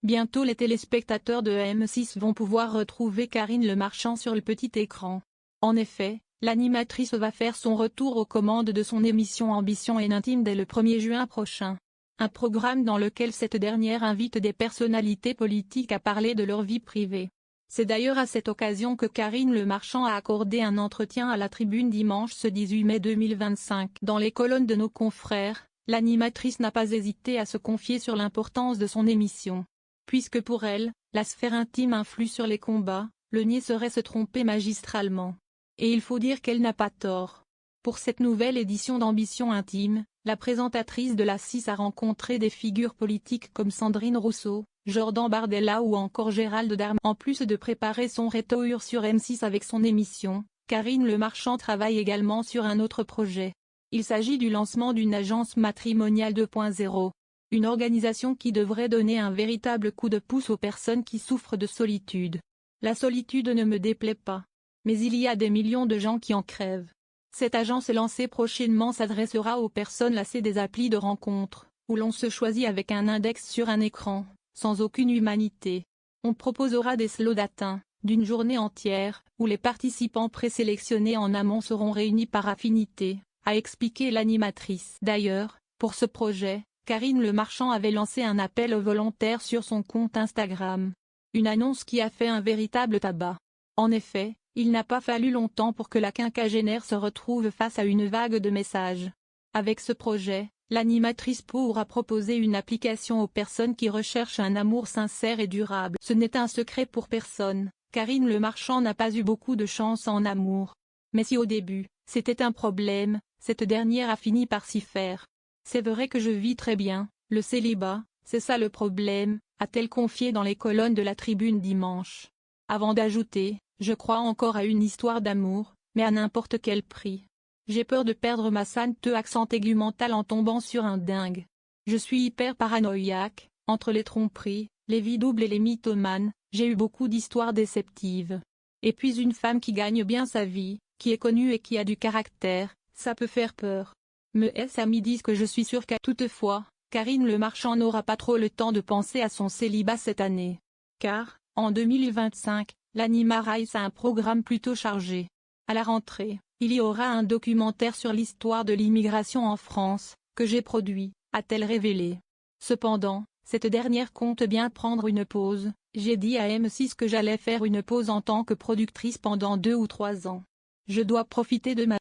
Bientôt les téléspectateurs de M6 vont pouvoir retrouver Karine Le Marchand sur le petit écran. En effet, l'animatrice va faire son retour aux commandes de son émission Ambition et Intime dès le 1er juin prochain. Un programme dans lequel cette dernière invite des personnalités politiques à parler de leur vie privée. C'est d'ailleurs à cette occasion que Karine Le Marchand a accordé un entretien à la Tribune dimanche ce 18 mai 2025. Dans les colonnes de nos confrères, l'animatrice n'a pas hésité à se confier sur l'importance de son émission. Puisque pour elle, la sphère intime influe sur les combats, le nier serait se tromper magistralement. Et il faut dire qu'elle n'a pas tort. Pour cette nouvelle édition d'Ambition intime, la présentatrice de la 6 a rencontré des figures politiques comme Sandrine Rousseau, Jordan Bardella ou encore Gérald Darmanin. En plus de préparer son retour sur M6 avec son émission, Karine Le Marchand travaille également sur un autre projet. Il s'agit du lancement d'une agence matrimoniale 2.0. Une organisation qui devrait donner un véritable coup de pouce aux personnes qui souffrent de solitude. La solitude ne me déplaît pas. Mais il y a des millions de gens qui en crèvent. Cette agence lancée prochainement s'adressera aux personnes lassées des applis de rencontres, où l'on se choisit avec un index sur un écran, sans aucune humanité. On proposera des slots dating, d'une journée entière, où les participants présélectionnés en amont seront réunis par affinité, a expliqué l'animatrice. D'ailleurs, pour ce projet, Karine Le Marchand avait lancé un appel aux volontaires sur son compte Instagram. Une annonce qui a fait un véritable tabac. En effet, il n'a pas fallu longtemps pour que la quinquagénaire se retrouve face à une vague de messages. Avec ce projet, l'animatrice pourra proposer une application aux personnes qui recherchent un amour sincère et durable. Ce n'est un secret pour personne, Karine Le Marchand n'a pas eu beaucoup de chance en amour. Mais si au début, c'était un problème, cette dernière a fini par s'y faire. C'est vrai que je vis très bien, le célibat, c'est ça le problème, a-t-elle confié dans les colonnes de la Tribune dimanche. Avant d'ajouter, je crois encore à une histoire d'amour, mais à n'importe quel prix. J'ai peur de perdre ma santé accent aigu mental en tombant sur un dingue. Je suis hyper paranoïaque, entre les tromperies, les vies doubles et les mythomanes, j'ai eu beaucoup d'histoires déceptives. Et puis une femme qui gagne bien sa vie, qui est connue et qui a du caractère, ça peut faire peur. Mes amis disent que je suis sûre qu'à toutefois, Karine Le Marchand n'aura pas trop le temps de penser à son célibat cette année. Car, en 2025, l'Animatrice a un programme plutôt chargé. À la rentrée, il y aura un documentaire sur l'histoire de l'immigration en France, que j'ai produit, a-t-elle révélé. Cependant, cette dernière compte bien prendre une pause. J'ai dit à M6 que j'allais faire une pause en tant que productrice pendant 2 ou 3 ans. Je dois profiter de ma